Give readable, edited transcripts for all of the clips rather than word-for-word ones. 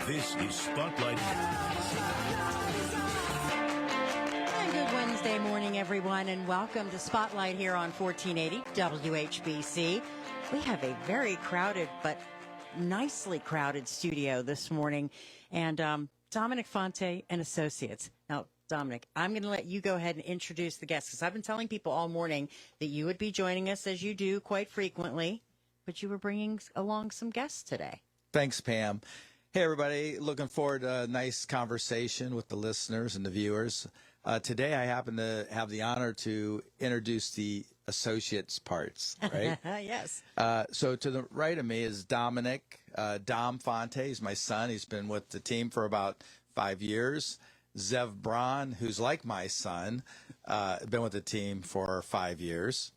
This is Spotlight. And good Wednesday morning, everyone, and welcome to Spotlight here on 1480 WHBC. We have a very crowded but nicely crowded studio this morning, and Dominic Fonte and Associates. Now, Dominic, I'm going to let you go ahead and introduce the guests, because I've been telling people all morning that you would be joining us, as you do quite frequently, but you were bringing along some guests today. Thanks, Pam. Hey, everybody. Looking forward to a nice conversation with the listeners and the viewers. Today, I happen to have the honor to introduce the associates parts, right? Yes. So to the right of me is Dominic. Dom Fonte. He's my son. He's been with the team for about 5 years. Braun, who's like my son, been with the team for 5 years.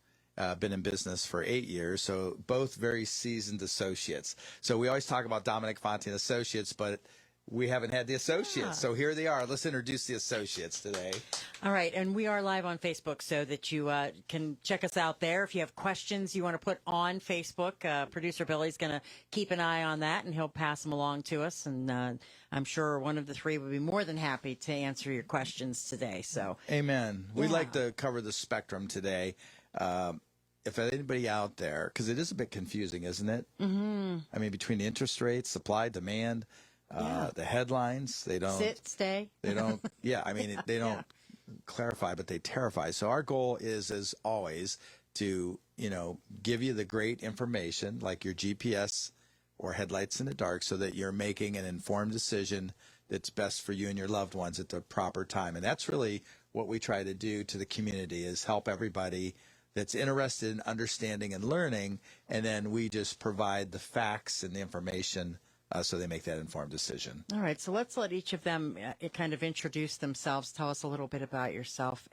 Been in business for 8 years, so both very seasoned associates. So we always talk about Dominic Fonte and Associates, but we haven't had the associates. So here they are. Let's introduce the associates today. All right, and we are live on Facebook so that you can check us out there. If you have questions you want to put on Facebook, producer Billy's going to keep an eye on that, and he'll pass them along to us. And I'm sure one of the three would be more than happy to answer your questions today. So, amen. We'd like to cover the spectrum today. If anybody out there, because it is a bit confusing, isn't it? Mm-hmm. I mean, between the interest rates, supply, demand, the headlines, they don't stay. They don't. Yeah, I mean, they don't clarify, but they terrify. So our goal is, as always, to give you the great information, like your GPS or headlights in the dark, so that you're making an informed decision that's best for you and your loved ones at the proper time. And that's really what we try to do to the community, is help everybody that's interested in understanding and learning, and then we just provide the facts and the information so they make that informed decision. All right, so let's let each of them kind of introduce themselves. Tell us a little bit about yourself.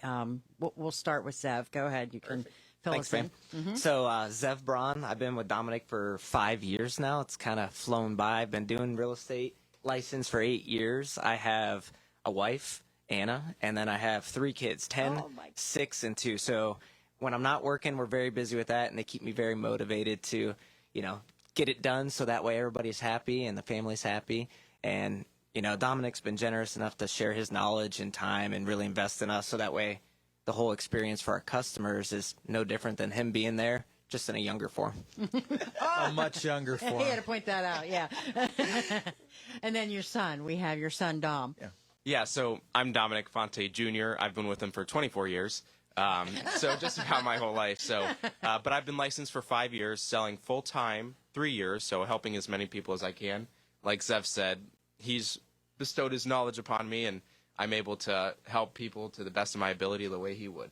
We'll start with Zev. Go ahead. You can fill us in. Mm-hmm. So Zev Braun, I've been with Dominic for 5 years now. It's kind of flown by. I've been doing real estate license for 8 years. I have a wife, Anna, and then I have 3 kids, 10, 6, and 2. So when I'm not working, we're very busy with that, and they keep me very motivated to, get it done so that way everybody's happy and the family's happy. And, Dominic's been generous enough to share his knowledge and time and really invest in us, so that way the whole experience for our customers is no different than him being there, just in a younger form. A much younger form. He had to point that out, yeah. And then your son. We have your son, Dom. Yeah, so I'm Dominic Fonte Jr. I've been with him for 24 years. So just about my whole life. So, but I've been licensed for 5 years, selling full-time 3 years, so helping as many people as I can. Like Zev said, he's bestowed his knowledge upon me, and I'm able to help people to the best of my ability the way he would.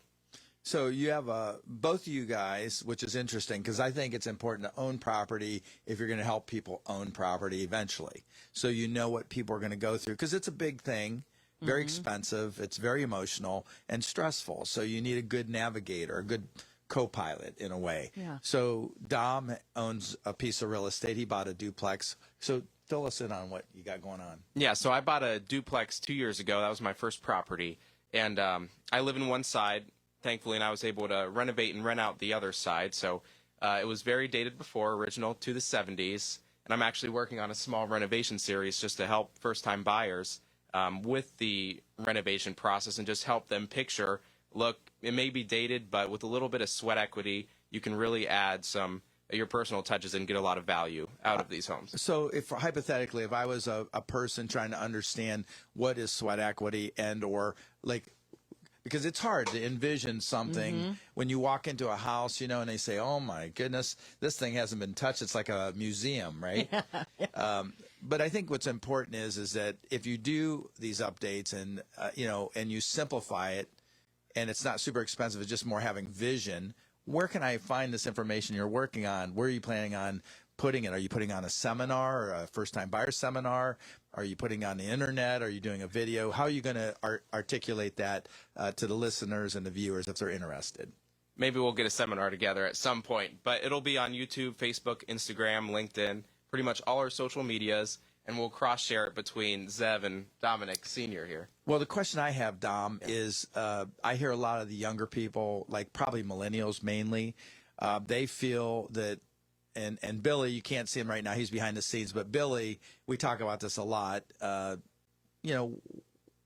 So you have both of you guys, which is interesting, because I think it's important to own property if you're going to help people own property eventually. So you know what people are going to go through, because it's a big thing. Very expensive. It's very emotional and stressful. So you need a good navigator, a good co-pilot in a way. Yeah. So Dom owns a piece of real estate. He bought a duplex. So fill us in on what you got going on. Yeah, so I bought a duplex 2 years ago. That was my first property. And I live in one side, thankfully, and I was able to renovate and rent out the other side. So it was very dated before, original to the 70s. And I'm actually working on a small renovation series just to help first-time buyers with the renovation process and just help them picture, look, it may be dated, but with a little bit of sweat equity, you can really add some of your personal touches and get a lot of value out of these homes. So if hypothetically, if I was a person trying to understand what is sweat equity and or because it's hard to envision something when you walk into a house, and they say, oh my goodness, this thing hasn't been touched. It's like a museum, right? Yeah. But I think what's important is that if you do these updates and, and you simplify it and it's not super expensive, it's just more having vision, where can I find this information you're working on? Where are you planning on putting it? Are you putting on a seminar or a first-time buyer seminar? Are you putting on the internet? Are you doing a video? How are you going to articulate that to the listeners and the viewers if they're interested? Maybe we'll get a seminar together at some point, but it'll be on YouTube, Facebook, Instagram, LinkedIn, pretty much all our social medias, and we'll cross-share it between Zev and Dominic Sr. here. Well, the question I have, Dom, is I hear a lot of the younger people, like probably millennials mainly, they feel that and Billy, you can't see him right now. He's behind the scenes, but Billy, we talk about this a lot. You know,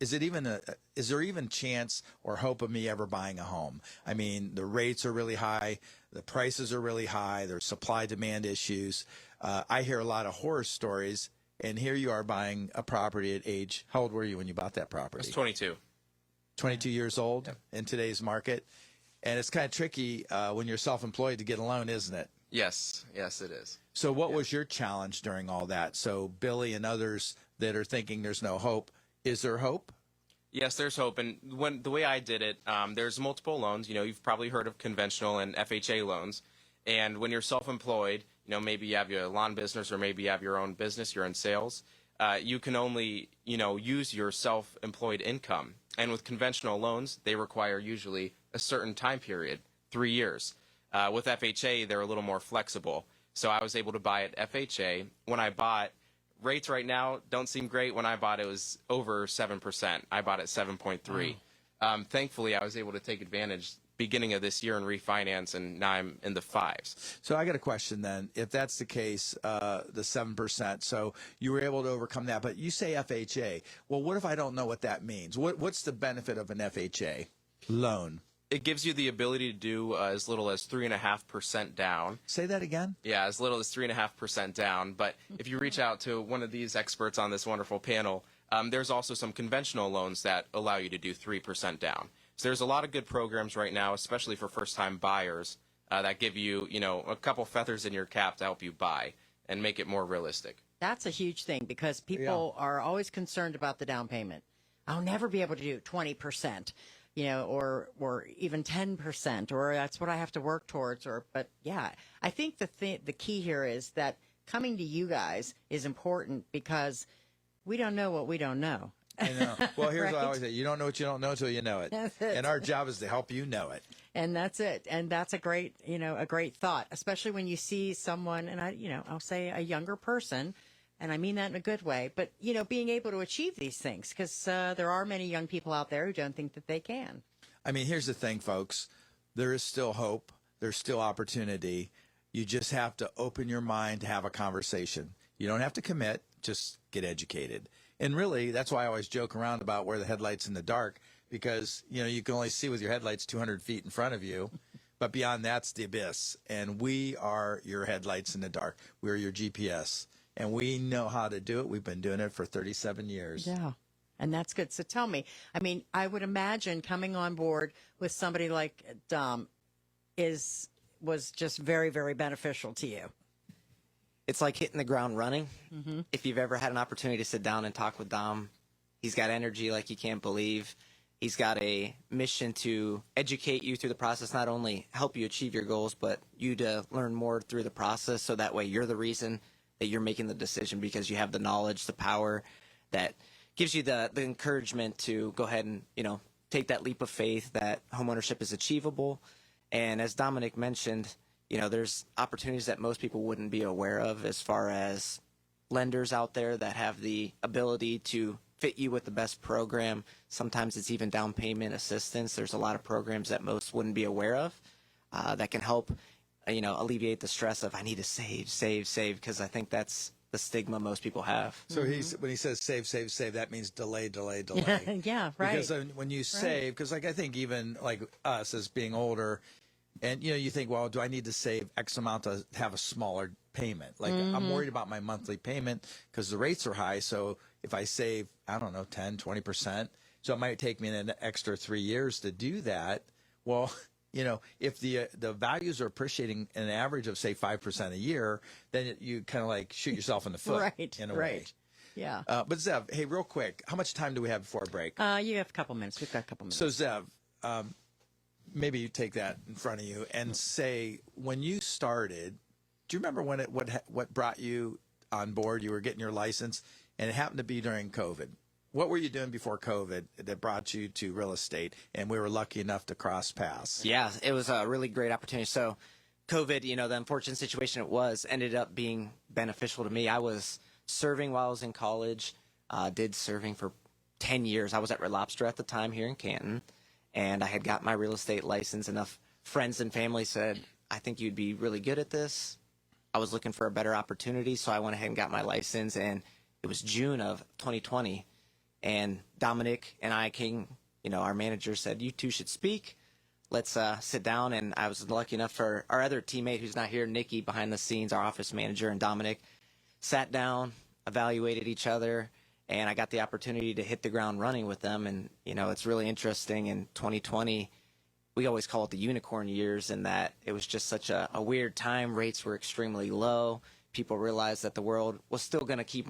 is there even chance or hope of me ever buying a home? I mean, the rates are really high, the prices are really high, there's supply demand issues. I hear a lot of horror stories, and here you are buying a property at age. How old were you when you bought that property? I was 22. 22 years old in today's market, and it's kind of tricky when you're self-employed to get a loan, isn't it? Yes, it is. So what was your challenge during all that? So Billy and others that are thinking there's no hope, is there hope? Yes, there's hope. And the way I did it, there's multiple loans. You know, you've probably heard of conventional and FHA loans. And when you're self-employed, you know, maybe you have your lawn business or maybe you have your own business, you're in sales, you can only, you know, use your self-employed income. And with conventional loans, they require usually a certain time period, 3 years. With FHA, they're a little more flexible. So I was able to buy at FHA. When I bought, rates right now don't seem great. When I bought, it was over 7%. I bought at 7.3. Thankfully, I was able to take advantage beginning of this year and refinance, and now I'm in the fives. So I got a question then. If that's the case, the 7%, so you were able to overcome that. But you say FHA. Well, what if I don't know what that means? What's the benefit of an FHA loan? It gives you the ability to do as little as 3.5% down. Say that again? Yeah, as little as 3.5% down. But if you reach out to one of these experts on this wonderful panel, there's also some conventional loans that allow you to do 3% down. So there's a lot of good programs right now, especially for first-time buyers, that give you, you know, a couple feathers in your cap to help you buy and make it more realistic. That's a huge thing because people are always concerned about the down payment. I'll never be able to do 20%. You know, or even 10%, or that's what I have to work towards. But yeah, I think the key here is that coming to you guys is important because we don't know what we don't know. I know. Well, here's Right? what I always say: you don't know what you don't know till you know it. That's it. And our job is to help you know it. And that's it. And that's a great thought, especially when you see someone, and I'll say a younger person. And I mean that in a good way, but, you know, being able to achieve these things because there are many young people out there who don't think that they can. I mean, here's the thing, folks. There is still hope. There's still opportunity. You just have to open your mind to have a conversation. You don't have to commit. Just get educated. And really, that's why I always joke around about where the headlights in the dark because, you know, you can only see with your headlights 200 feet in front of you. But beyond that's the abyss. And we are your headlights in the dark. We're your GPS. And we know how to do it. We've been doing it for 37 years. Yeah. And that's good. So tell me, I mean, I would imagine coming on board with somebody like Dom was just very, very beneficial to you. It's like hitting the ground running. If you've ever had an opportunity to sit down and talk with Dom, he's got energy like you can't believe. He's got a mission to educate you through the process, not only help you achieve your goals, but you to learn more through the process so that way you're the reason that you're making the decision because you have the knowledge, the power that gives you the encouragement to go ahead and, you know, take that leap of faith that homeownership is achievable. And as Dominic mentioned, you know, there's opportunities that most people wouldn't be aware of as far as lenders out there that have the ability to fit you with the best program. Sometimes it's even down payment assistance. There's a lot of programs that most wouldn't be aware of that can help alleviate the stress of I need to save, because I think that's the stigma most people have. So when he says save, that means delay. Yeah, right. Because when you save, because like I think even like us as being older, and you think, well, do I need to save X amount to have a smaller payment? Like I'm worried about my monthly payment because the rates are high. So if I save, I don't know, 10, 20%, so it might take me an extra 3 years to do that. Well, if the values are appreciating an average of, say, 5% a year, then you kind of like shoot yourself in the foot in a way. Yeah. But Zev, hey, real quick, how much time do we have before a break? You have a couple minutes. We've got a couple minutes. So Zev, maybe you take that in front of you and say, when you started, do you remember when what brought you on board? You were getting your license, and it happened to be during COVID. What were you doing before COVID that brought you to real estate, and we were lucky enough to cross paths? Yeah, it was a really great opportunity. So COVID, the unfortunate situation it was, ended up being beneficial to me. I was serving while I was in college, did serving for 10 years. I was at Red Lobster at the time here in Canton, and I had got my real estate license. Enough friends and family said, I think you'd be really good at this. I was looking for a better opportunity, so I went ahead and got my license, and it was June of 2020. And Dominic and I came, our manager said, you two should speak. Let's sit down. And I was lucky enough for our other teammate who's not here, Nikki, behind the scenes, our office manager, and Dominic, sat down, evaluated each other, and I got the opportunity to hit the ground running with them. And, it's really interesting. In 2020, we always call it the unicorn years, in that it was just such a weird time. Rates were extremely low. People realized that the world was still going to keep,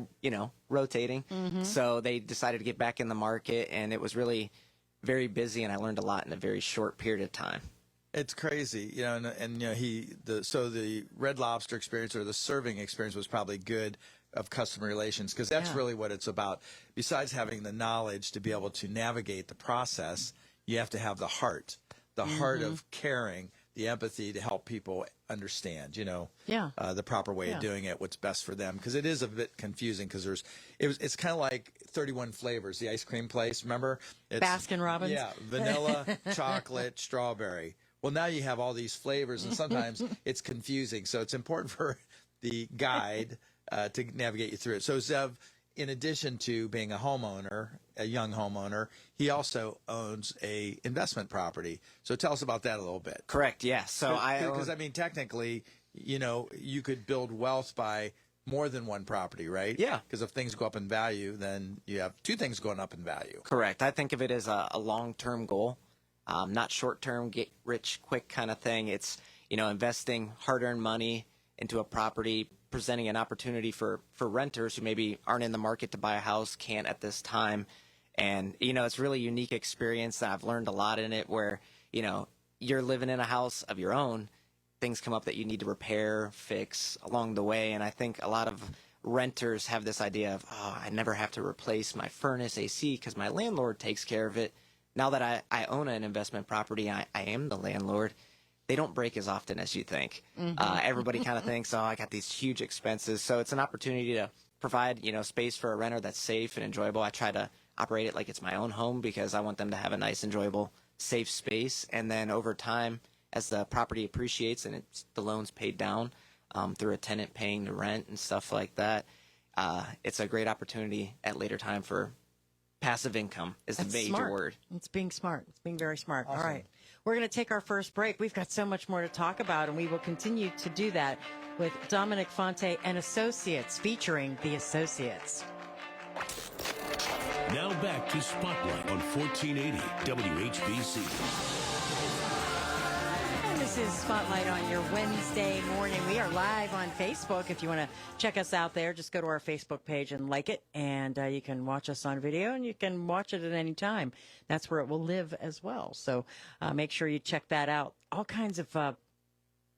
rotating. So they decided to get back in the market, and it was really very busy, and I learned a lot in a very short period of time. It's crazy, so the Red Lobster experience, or the serving experience, was probably good of customer relations, because that's really what it's about. Besides having the knowledge to be able to navigate the process, you have to have the heart of caring, the empathy to help people understand, the proper way of doing it, what's best for them. Because it is a bit confusing, because it's kind of like 31 flavors, the ice cream place, remember? It's, Baskin Robbins? Yeah, vanilla, chocolate, strawberry. Well, now you have all these flavors, and sometimes it's confusing. So it's important for the guide to navigate you through it. So Zev, in addition to being a homeowner, a young homeowner, he also owns a investment property. So tell us about that a little bit. Correct, yeah. So Because, technically, you could build wealth by more than one property, right? Yeah. Because if things go up in value, then you have two things going up in value. Correct. I think of it as a long-term goal, not short-term, get rich quick kind of thing. It's, investing hard-earned money into a property, presenting an opportunity for renters who maybe aren't in the market to buy a house, can't at this time. And, it's really a unique experience. I've learned a lot in it where, you're living in a house of your own. Things come up that you need to repair, fix along the way. And I think a lot of renters have this idea of, I never have to replace my furnace, AC, because my landlord takes care of it. Now that I own an investment property, I am the landlord. They don't break as often as you think. Everybody kind of thinks, I got these huge expenses. So it's an opportunity to provide, space for a renter that's safe and enjoyable. I try to operate it like it's my own home, because I want them to have a nice, enjoyable, safe space. And then over time, as the property appreciates and the loan's paid down through a tenant paying the rent and stuff like that, it's a great opportunity at later time for passive income is the major word. It's being smart. It's being very smart. Awesome. All right. We're going to take our first break. We've got so much more to talk about, and we will continue to do that with Dominic Fonte and Associates, featuring the Associates. Now back to Spotlight on 1480 WHBC. And this is Spotlight on your Wednesday morning. We are live on Facebook. If you want to check us out there, just go to our Facebook page and like it, and you can watch us on video, and you can watch it at any time. That's where it will live as well. So make sure you check that out. All kinds of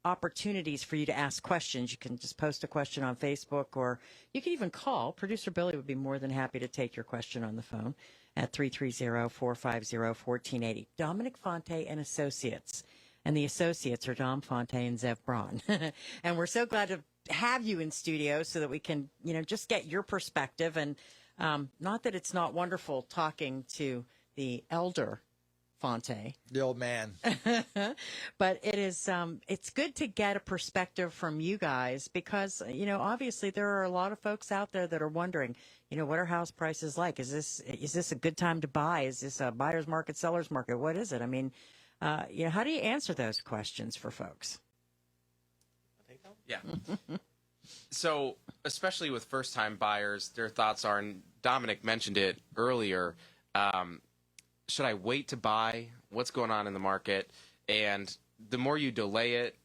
opportunities for you to ask questions. You can just post a question on Facebook, or you can even call. Producer Billy would be more than happy to take your question on the phone at 330-450-1480. Dominic Fonte and Associates. And the Associates are Dom Fonte and Zev Braun. And we're so glad to have you in studio so that we can, just get your perspective. And not that it's not wonderful talking to the elder Fonte, The old man. but it is it's good to get a perspective from you guys, because obviously there are a lot of folks out there that are wondering, what are house prices like? Is this a good time to buy? Is this a buyer's market, seller's market? What is it? I mean, how do you answer those questions for folks? Yeah. So, especially with first-time buyers, their thoughts are, and Dominic mentioned it earlier, should I wait to buy? What's going on in the market? And the more you delay it,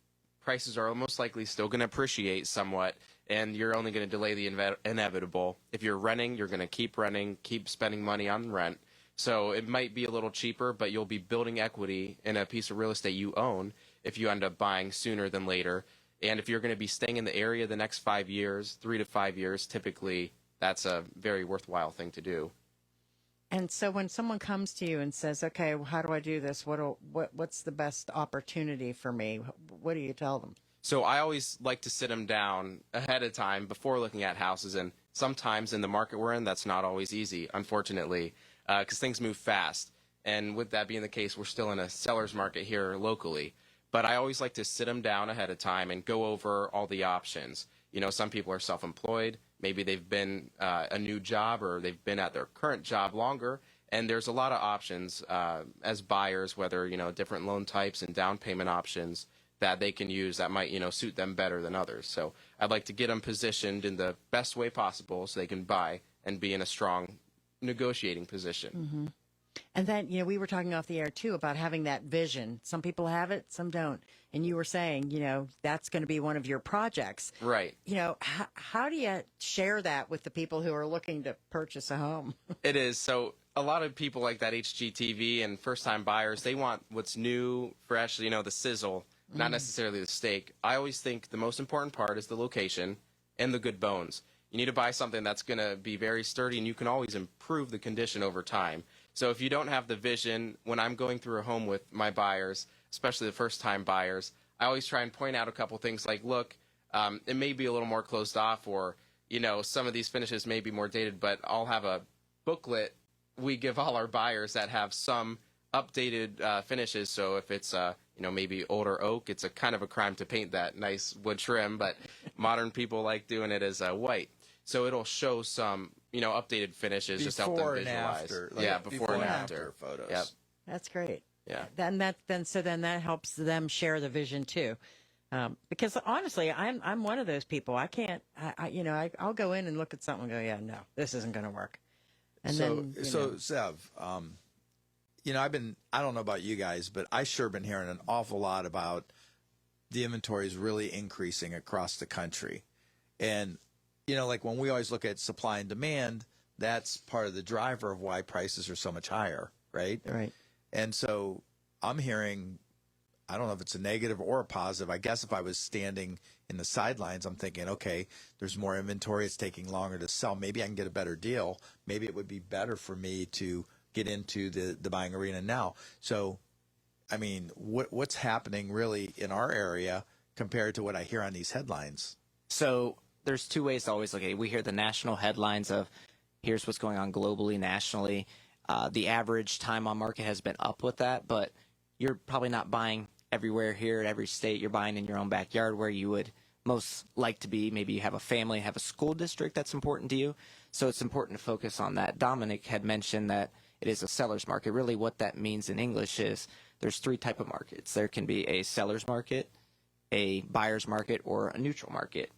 prices are most likely still going to appreciate somewhat, and you're only going to delay the inevitable. If you're renting, you're going to keep renting, keep spending money on rent. So it might be a little cheaper, but you'll be building equity in a piece of real estate you own if you end up buying sooner than later. And if you're going to be staying in the area the next 5 years, 3 to 5 years, typically that's a very worthwhile thing to do. And so when someone comes to you and says, okay, well, how do I do this? What's the best opportunity for me? What do you tell them? So I always like to sit them down ahead of time before looking at houses. And sometimes in the market we're in, that's not always easy, unfortunately, because things move fast. And with that being the case, we're still in a seller's market here locally. But I always like to sit them down ahead of time and go over all the options. You know, some people are self-employed. Maybe they've been a new job, or they've been at their current job longer. And there's a lot of options as buyers, whether, you know, different loan types and down payment options that they can use that might, you know, suit them better than others. So I'd like to get them positioned in the best way possible so they can buy and be in a strong negotiating position. Mm-hmm. And then, you know, we were talking off the air, too, about having that vision. Some people have it, some don't. And you were saying, you know, that's going to be one of your projects. Right. You know, how do you share that with the people who are looking to purchase a home? It is. So a lot of people like that HGTV and first-time buyers, they want what's new, fresh, you know, the sizzle, not necessarily the steak. I always think the most important part is the location and the good bones. You need to buy something that's going to be very sturdy, and you can always improve the condition over time. So if you don't have the vision, when I'm going through a home with my buyers, especially the first-time buyers, I always try and point out a couple things like, look, it may be a little more closed off, or, you know, some of these finishes may be more dated, but I'll have a booklet we give all our buyers that have some updated finishes. So if it's, you know, maybe older oak, it's a kind of a crime to paint that nice wood trim, but modern people like doing it as white. So it'll show some, you know, updated finishes, just help them visualize. After, Before and after photos. Yep. That's great. Yeah. Then that helps them share the vision too. Because honestly, I'm one of those people. I can't, I'll go in and look at something and go, yeah, no, this isn't going to work. And Zev, you know, I don't know about you guys, but I sure been hearing an awful lot about the inventory is really increasing across the country. And, you know, like when we always look at supply and demand, that's part of the driver of why prices are so much higher, right? Right. And so I'm hearing, I don't know if it's a negative or a positive. I guess if I was standing in the sidelines, I'm thinking, okay, there's more inventory. It's taking longer to sell. Maybe I can get a better deal. Maybe it would be better for me to get into the buying arena now. So, I mean, what's happening really in our area compared to what I hear on these headlines? So there's two ways to always look at it. We hear the national headlines of here's what's going on globally, nationally. The average time on market has been up with that, but you're probably not buying everywhere here at every state. You're buying in your own backyard where you would most like to be. Maybe you have a family, have a school district that's important to you. So it's important to focus on that. Dominic had mentioned that it is a seller's market. Really what that means in English is there's three types of markets. There can be a seller's market, a buyer's market, or a neutral market.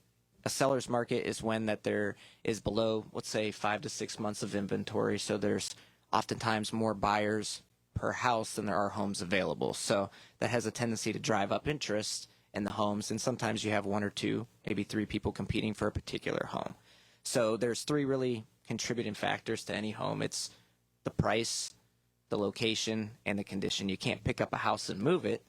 A seller's market is when that there is below, let's say, 5 to 6 months of inventory. So there's oftentimes more buyers per house than there are homes available. So that has a tendency to drive up interest in the homes. And sometimes you have one or two, maybe three people competing for a particular home. So there's three really contributing factors to any home. It's the price, the location, and the condition. You can't pick up a house and move it,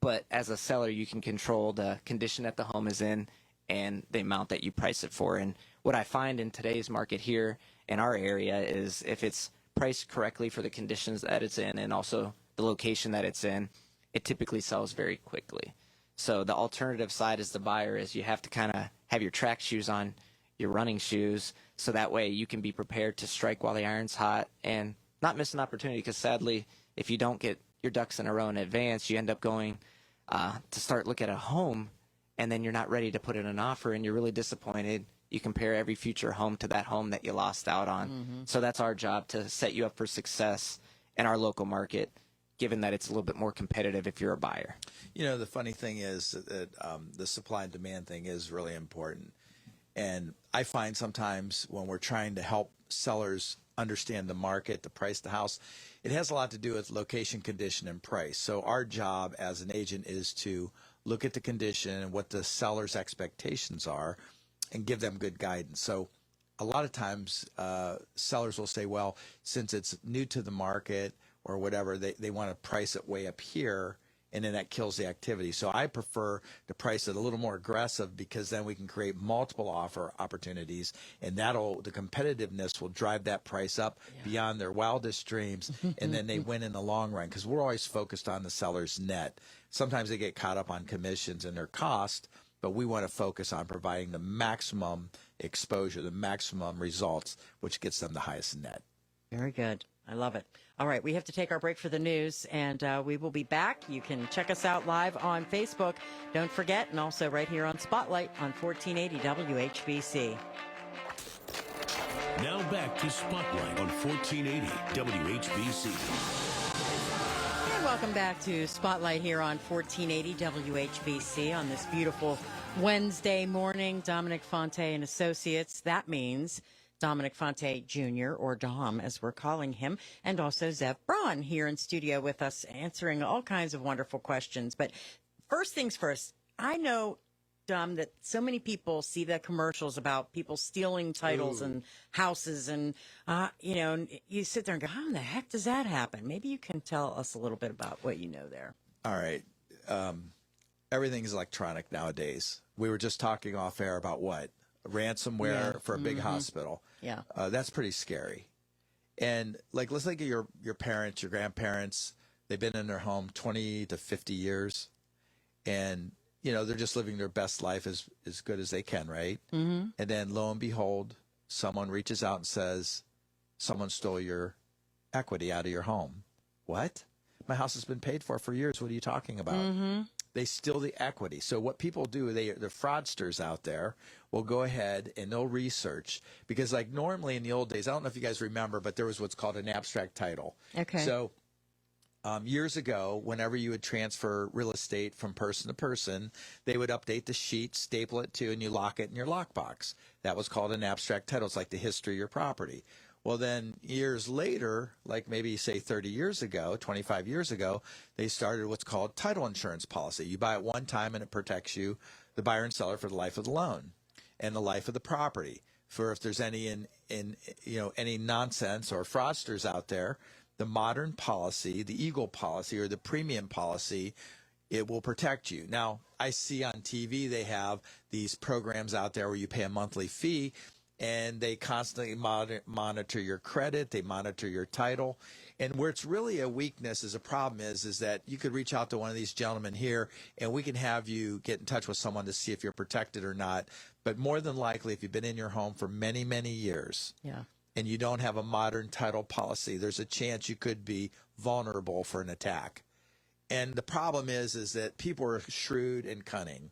but as a seller, you can control the condition that the home is in and the amount that you price it for. And what I find in today's market here in our area is if it's priced correctly for the conditions that it's in and also the location that it's in, it typically sells very quickly. So the alternative side as the buyer is you have to kind of have your track shoes on, your running shoes, so that way you can be prepared to strike while the iron's hot and not miss an opportunity, because sadly, if you don't get your ducks in a row in advance, you end up going to start looking at a home and then you're not ready to put in an offer and you're really disappointed. You compare every future home to that home that you lost out on. Mm-hmm. So that's our job, to set you up for success in our local market, given that it's a little bit more competitive if you're a buyer. You know, the funny thing is that the supply and demand thing is really important. And I find sometimes when we're trying to help sellers understand the market, the price of the house, it has a lot to do with location, condition, and price. So our job as an agent is to look at the condition and what the seller's expectations are and give them good guidance. So a lot of times sellers will say, well, since it's new to the market or whatever, they want to price it way up here, and then that kills the activity. So I prefer to price it a little more aggressive, because then we can create multiple offer opportunities, and the competitiveness will drive that price up beyond their wildest dreams, and then they win in the long run, because we're always focused on the seller's net. Sometimes they get caught up on commissions and their cost, but we want to focus on providing the maximum exposure, the maximum results, which gets them the highest net. Very good. I love it. All right, we have to take our break for the news, and we will be back. You can check us out live on Facebook. Don't forget, and also right here on Spotlight on 1480 WHBC. Now back to Spotlight on 1480 WHBC. And welcome back to Spotlight here on 1480 WHBC on this beautiful Wednesday morning. Dominic Fonte and Associates. That means Dominic Fonte Jr., or Dom, as we're calling him, and also Zev Braun here in studio with us, answering all kinds of wonderful questions. But first things first, I know, Dom, that so many people see the commercials about people stealing titles and houses, and, and you sit there and go, how in the heck does that happen? Maybe you can tell us a little bit about what you know there. All right. Everything is electronic nowadays. We were just talking off air about what? Ransomware for a big hospital. Yeah. That's pretty scary. And let's think of your parents, your grandparents. They've been in their home 20 to 50 years, and they're just living their best life as good as they can, right? Mm-hmm. And then lo and behold, someone reaches out and says, someone stole your equity out of your home. What? My house has been paid for years. What are you talking about? Mm-hmm. They steal the equity. So what people do, the fraudsters out there will go ahead and they'll research, because normally in the old days, I don't know if you guys remember, but there was what's called an abstract title. Okay. So years ago, whenever you would transfer real estate from person to person, they would update the sheet, staple it to, and you lock it in your lockbox. That was called an abstract title. It's like the history of your property. Well, then years later, like maybe say 30 years ago, 25 years ago, they started what's called title insurance policy. You buy it one time and it protects you, the buyer and seller, for the life of the loan and the life of the property. For if there's any any nonsense or fraudsters out there, the modern policy, the Eagle policy or the premium policy, it will protect you. Now, I see on TV they have these programs out there where you pay a monthly fee, and they constantly monitor your credit, they monitor your title. And where it's really a weakness is a problem is that you could reach out to one of these gentlemen here, and we can have you get in touch with someone to see if you're protected or not. But more than likely, if you've been in your home for many, many years, and you don't have a modern title policy, there's a chance you could be vulnerable for an attack. And the problem is that people are shrewd and cunning.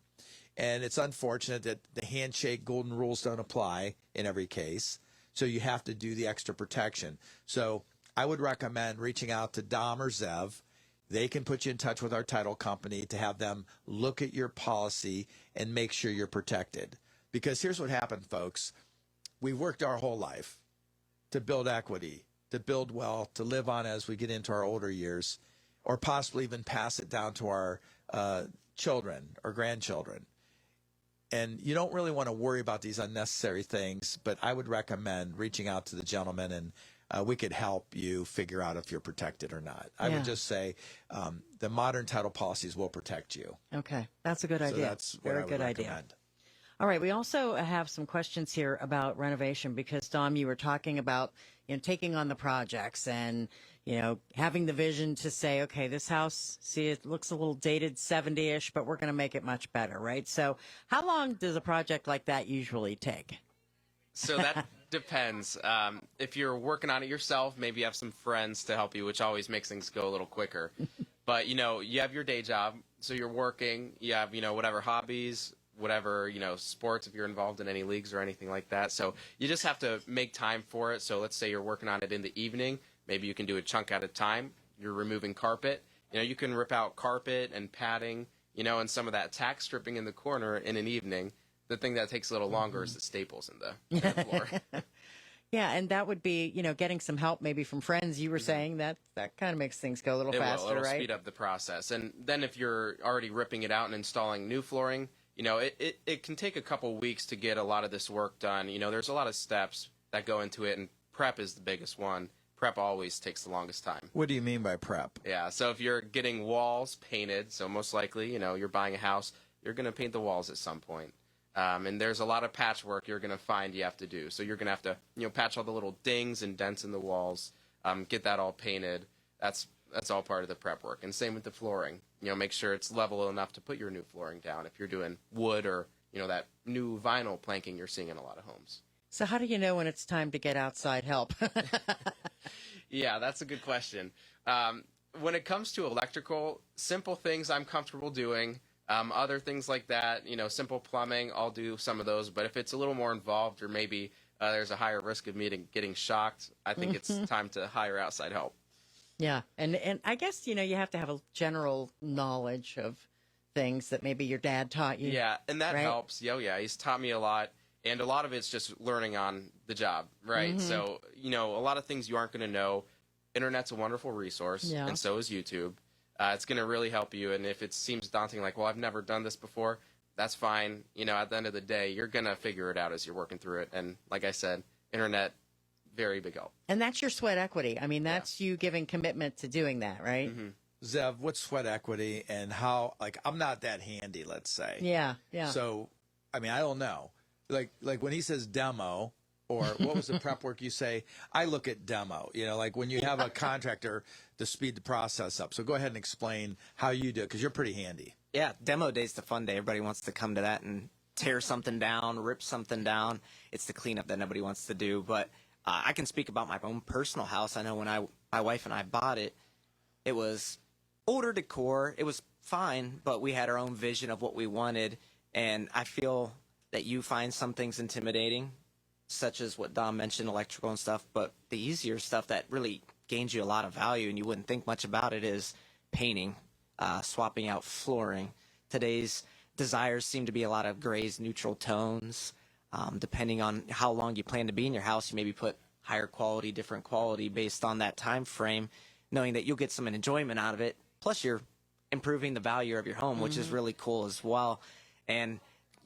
And it's unfortunate that the handshake golden rules don't apply in every case. So you have to do the extra protection. So I would recommend reaching out to Dom or Zev. They can put you in touch with our title company to have them look at your policy and make sure you're protected. Because here's what happened, folks. We worked our whole life to build equity, to build wealth, to live on as we get into our older years, or possibly even pass it down to our children or grandchildren. And you don't really want to worry about these unnecessary things, but I would recommend reaching out to the gentleman, and we could help you figure out if you're protected or not. I would just say the modern title policies will protect you. Okay, that's a good idea. So that's what I would recommend. All right, we also have some questions here about renovation, because, Dom, you were talking about taking on the projects and having the vision to say, okay, this house, see, it looks a little dated, 70-ish, but we're going to make it much better, right? So how long does a project like that usually take? So that depends. If you're working on it yourself, maybe you have some friends to help you, which always makes things go a little quicker. But, you have your day job, so you're working, you have, whatever hobbies, whatever, sports, if you're involved in any leagues or anything like that. So you just have to make time for it. So let's say you're working on it in the evening. Maybe you can do a chunk at a time. You're removing carpet. You can rip out carpet and padding, and some of that tack stripping in the corner in an evening. The thing that takes a little longer is the staples in the floor. Yeah, and that would be, getting some help maybe from friends. You were saying that kind of makes things go a little faster, It'll right? speed up the process. And then if you're already ripping it out and installing new flooring, it can take a couple weeks to get a lot of this work done. There's a lot of steps that go into it, and prep is the biggest one. Prep always takes the longest time. What do you mean by prep? Yeah, so if you're getting walls painted, so most likely, you're buying a house, you're going to paint the walls at some point. And there's a lot of patchwork you're going to find you have to do. So you're going to have to, patch all the little dings and dents in the walls, get that all painted. That's all part of the prep work. And same with the flooring. Make sure it's level enough to put your new flooring down if you're doing wood or, that new vinyl planking you're seeing in a lot of homes. So how do you know when it's time to get outside help? Yeah, that's a good question. When it comes to electrical, simple things I'm comfortable doing. Other things like that, simple plumbing, I'll do some of those. But if it's a little more involved or maybe there's a higher risk of me getting shocked, I think it's time to hire outside help. Yeah. And I guess, you have to have a general knowledge of things that maybe your dad taught you. Yeah, and that right? helps. Yeah, he's taught me a lot. And a lot of it's just learning on the job, right? So, a lot of things you aren't going to know. Internet's a wonderful resource, and so is YouTube. It's going to really help you. And if it seems daunting, like, well, I've never done this before, that's fine. At the end of the day, you're going to figure it out as you're working through it. And like I said, internet, very big help. And that's your sweat equity. I mean, that's you giving commitment to doing that, right? Zev, what's sweat equity and how, I'm not that handy, let's say. Yeah. So, I don't know. Like when he says demo, or what was the prep work you say? I look at demo, like when you have a contractor to speed the process up. So go ahead and explain how you do it, because you're pretty handy. Yeah, demo day's the fun day. Everybody wants to come to that and tear something down, rip something down. It's the cleanup that nobody wants to do. But I can speak about my own personal house. I know when my wife and I bought it, it was older decor. It was fine, but we had our own vision of what we wanted. And I feel that you find some things intimidating, such as what Dom mentioned, electrical and stuff, but the easier stuff that really gains you a lot of value and you wouldn't think much about it is painting, swapping out flooring. Today's desires seem to be a lot of grays, neutral tones. Depending on how long you plan to be in your house, you maybe put higher quality, different quality based on that time frame, knowing that you'll get some enjoyment out of it. Plus, you're improving the value of your home, which is really cool as well. And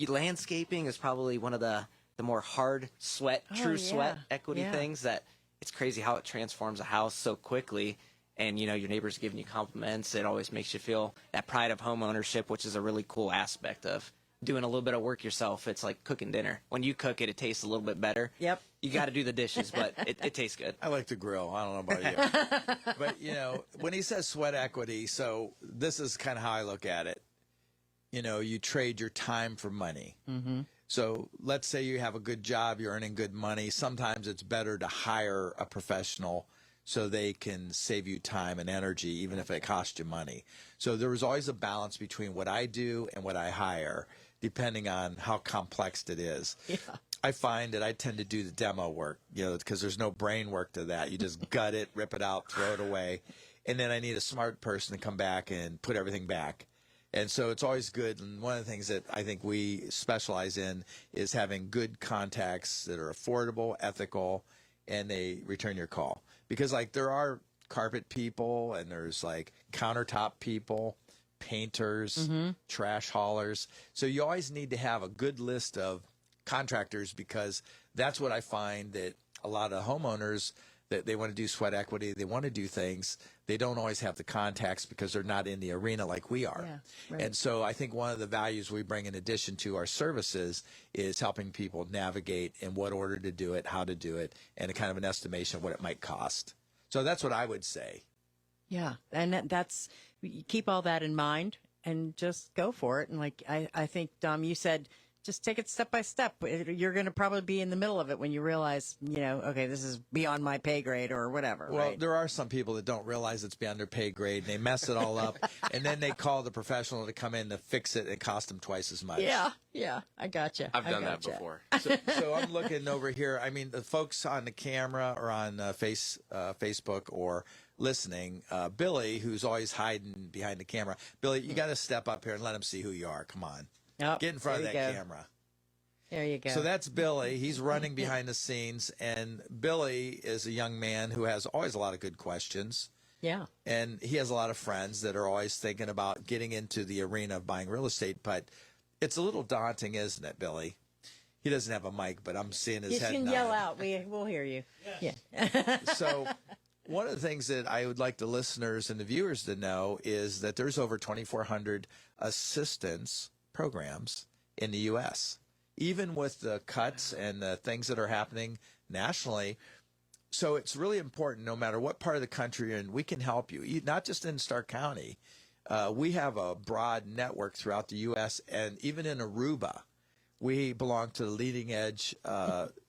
landscaping is probably one of the more hard sweat, sweat equity things that it's crazy how it transforms a house so quickly. And, your neighbors giving you compliments. It always makes you feel that pride of home ownership, which is a really cool aspect of doing a little bit of work yourself. It's like cooking dinner. When you cook it, it tastes a little bit better. Yep. You got to do the dishes, but it tastes good. I like to grill. I don't know about you. But, when he says sweat equity, so this is kind of how I look at it. You trade your time for money. So let's say you have a good job, you're earning good money. Sometimes it's better to hire a professional so they can save you time and energy, even if it costs you money. So there was always a balance between what I do and what I hire, depending on how complex it is. Yeah. I find that I tend to do the demo work, because there's no brain work to that. You just gut it, rip it out, throw it away. And then I need a smart person to come back and put everything back. And so it's always good. And one of the things that I think we specialize in is having good contacts that are affordable, ethical, and they return your call. Because there are carpet people and there's countertop people, painters, trash haulers. So you always need to have a good list of contractors, because that's what I find that a lot of homeowners, that they want to do sweat equity, they want to do things, they don't always have the contacts because they're not in the arena like we are. Yeah, right. And so I think one of the values we bring in addition to our services is helping people navigate in what order to do it, how to do it, and a kind of an estimation of what it might cost. So that's what I would say. Yeah, and that's, keep all that in mind and just go for it. And I think, Dom, you said, just take it step by step. You're going to probably be in the middle of it when you realize, okay, this is beyond my pay grade or whatever. Well, right? There are some people that don't realize it's beyond their pay grade, and they mess it all up, and then they call the professional to come in to fix it, and it costs them twice as much. Yeah, I gotcha. I've done that before. So I'm looking over here. I mean, the folks on the camera or on Facebook or listening, Billy, who's always hiding behind the camera. Billy, you got to step up here and let them see who you are. Come on. Get in front of that camera. There you go. So that's Billy. He's running behind the scenes, and Billy is a young man who has always a lot of good questions. Yeah. And he has a lot of friends that are always thinking about getting into the arena of buying real estate, but it's a little daunting, isn't it, Billy? He doesn't have a mic, but I'm seeing his head nod. You can yell out. We'll hear you. Yeah. So one of the things that I would like the listeners and the viewers to know is that there's over 2,400 assistance programs in the U.S., even with the cuts and the things that are happening nationally. So it's really important, no matter what part of the country you're in, we can help you, not just in Stark County. We have a broad network throughout the U.S., and even in Aruba, we belong to the leading edge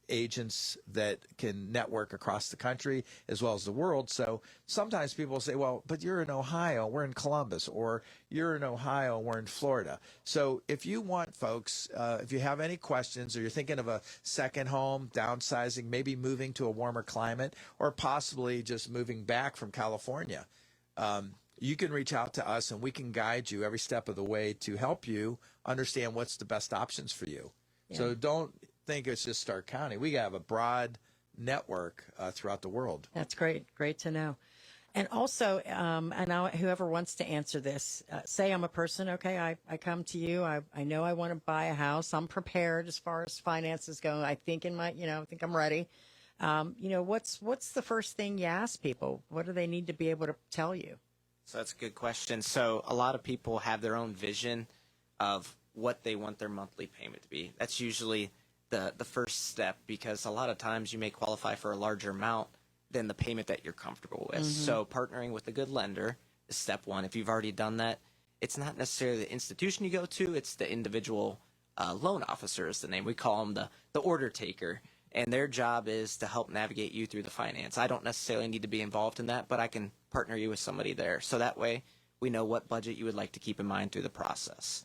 agents that can network across the country as well as the world. So sometimes people say, well, but you're in Ohio, we're in Columbus, or you're in Ohio, we're in Florida. So if you want folks, if you have any questions or you're thinking of a second home, downsizing, maybe moving to a warmer climate, or possibly just moving back from California, you can reach out to us and we can guide you every step of the way to help you understand what's the best options for you. Yeah. So don't think it's just Stark County. We have a broad network throughout the world. That's great. Great to know. And also, and whoever wants to answer this, say I'm a person, okay, I come to you. I know I want to buy a house. I'm prepared as far as finances go. I think I think I'm ready. What's the first thing you ask people? What do they need to be able to tell you? So that's a good question. So a lot of people have their own vision of what they want their monthly payment to be. That's usually the first step, because a lot of times you may qualify for a larger amount than the payment that you're comfortable with. Mm-hmm. So partnering with a good lender is step one. If you've already done that, it's not necessarily the institution you go to, it's the individual loan officer is the name. We call them the order taker, and their job is to help navigate you through the finance. I don't necessarily need to be involved in that, but I can partner you with somebody there. So that way we know what budget you would like to keep in mind through the process.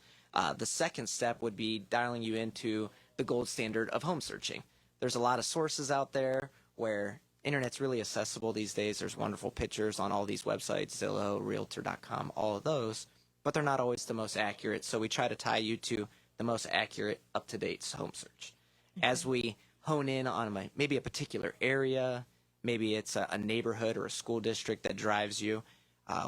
The second step would be dialing you into the gold standard of home searching. There's a lot of sources out there where internet's really accessible these days. There's wonderful pictures on all these websites, Zillow, Realtor.com, all of those, but they're not always the most accurate. So we try to tie you to the most accurate, up-to-date home search. Mm-hmm. As we hone in on maybe a particular area, maybe it's a neighborhood or a school district that drives you,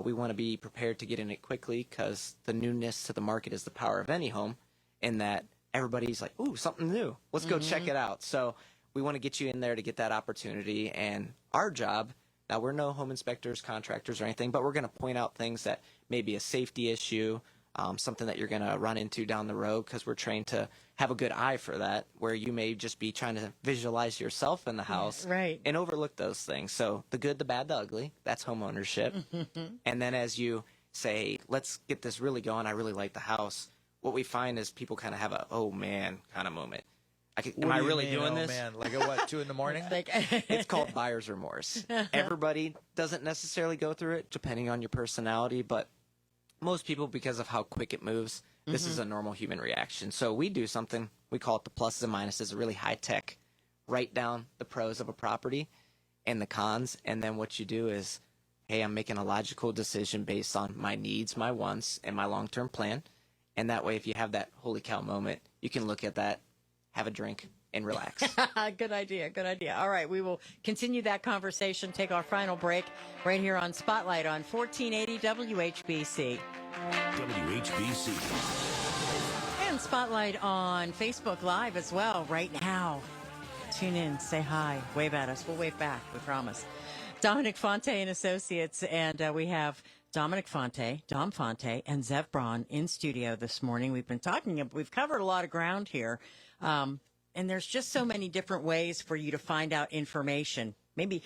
we want to be prepared to get in it quickly, because the newness to the market is the power of any home, in that everybody's like, ooh, something new. Let's go check it out. So we want to get you in there to get that opportunity. And our job, now we're no home inspectors, contractors, or anything, but we're going to point out things that may be a safety issue, something that you're going to run into down the road, because we're trained to have a good eye for that, where you may just be trying to visualize yourself in the house, right, and overlook those things. So the good, the bad, the ugly, that's home ownership. And then as you say, let's get this really going, I really like the house, what we find is people kind of have a, oh man, kind of moment. Am I really doing this? Man, like at what, 2 a.m? It's called buyer's remorse. Everybody doesn't necessarily go through it, depending on your personality, but most people, because of how quick it moves, this is a normal human reaction. So we do something, we call it the pluses and minuses, a really high-tech, write down the pros of a property and the cons, and then what you do is, hey, I'm making a logical decision based on my needs, my wants, and my long-term plan. And that way, if you have that holy cow moment, you can look at that, have a drink, and relax. Good idea. Good idea. All right. We will continue that conversation, take our final break right here on Spotlight on 1480 WHBC. WHBC. And Spotlight on Facebook Live as well right now. Tune in, say hi, wave at us. We'll wave back, we promise. Dominic Fonte and Associates, and we have Dominic Fonte, Dom Fonte, and Zev Braun in studio this morning. We've covered a lot of ground here. And there's just so many different ways for you to find out information. Maybe,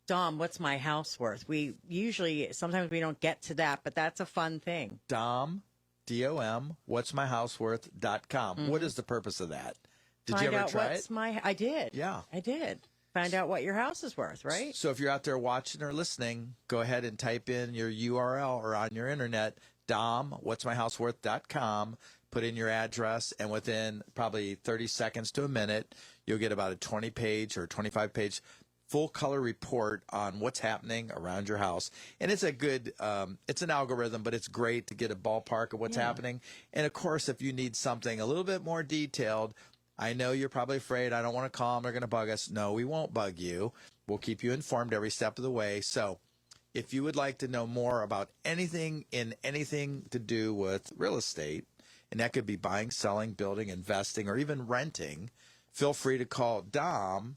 Dom, what's my house worth? Sometimes we don't get to that, but that's a fun thing. Dom, D-O-M, what'smyhouseworth.com. What is the purpose of that? Did you ever try it? I did. Yeah. I did. Find out what your house is worth, right? So if you're out there watching or listening, go ahead and type in your URL or on your internet, Dom, what'smyhouseworth.com. Put in your address, and within probably 30 seconds to a minute, you'll get about a 20-page or 25-page full-color report on what's happening around your house. And it's a good, it's an algorithm, but it's great to get a ballpark of what's happening. And, of course, if you need something a little bit more detailed, I know you're probably afraid, I don't want to call them, they're going to bug us. No, we won't bug you. We'll keep you informed every step of the way. So if you would like to know more about anything to do with real estate, and that could be buying, selling, building, investing, or even renting, feel free to call Dom,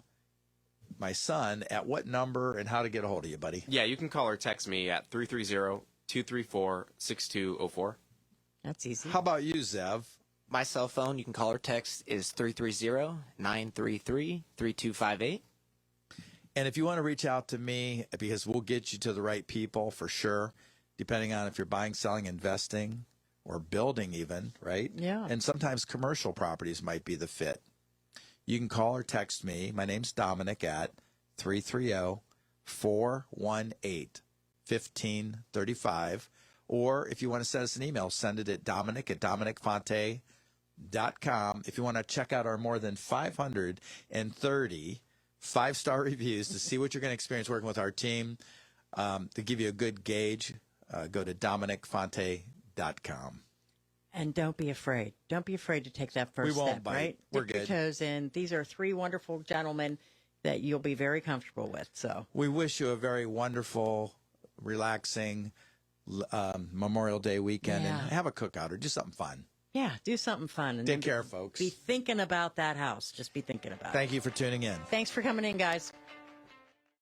my son, at what number and how to get a hold of you, buddy? Yeah, you can call or text me at 330-234-6204. That's easy. How about you, Zev? My cell phone, you can call or text, is 330-933-3258. And if you want to reach out to me, because we'll get you to the right people for sure, depending on if you're buying, selling, investing, or building even, right? Yeah. And sometimes commercial properties might be the fit. you can call or text me. My name's Dominic at 330-418-1535. Or if you want to send us an email, send it at Dominic@DominicFonte.com. If you want to check out our more than 530 5-star reviews to see what you're going to experience working with our team, to give you a good gauge, go to DominicFonte.com. And don't be afraid. Don't be afraid to take that first We won't step, bite. right? We're Dip your good. toes in. These are 3 wonderful gentlemen that you'll be very comfortable with. So We wish you a very wonderful, relaxing Memorial Day weekend, Yeah. and have a cookout or do something fun. yeah, do something fun. And Take then care, folks. Be thinking about that house. Just be thinking about it. Thank you for tuning in. Thanks for coming in, guys.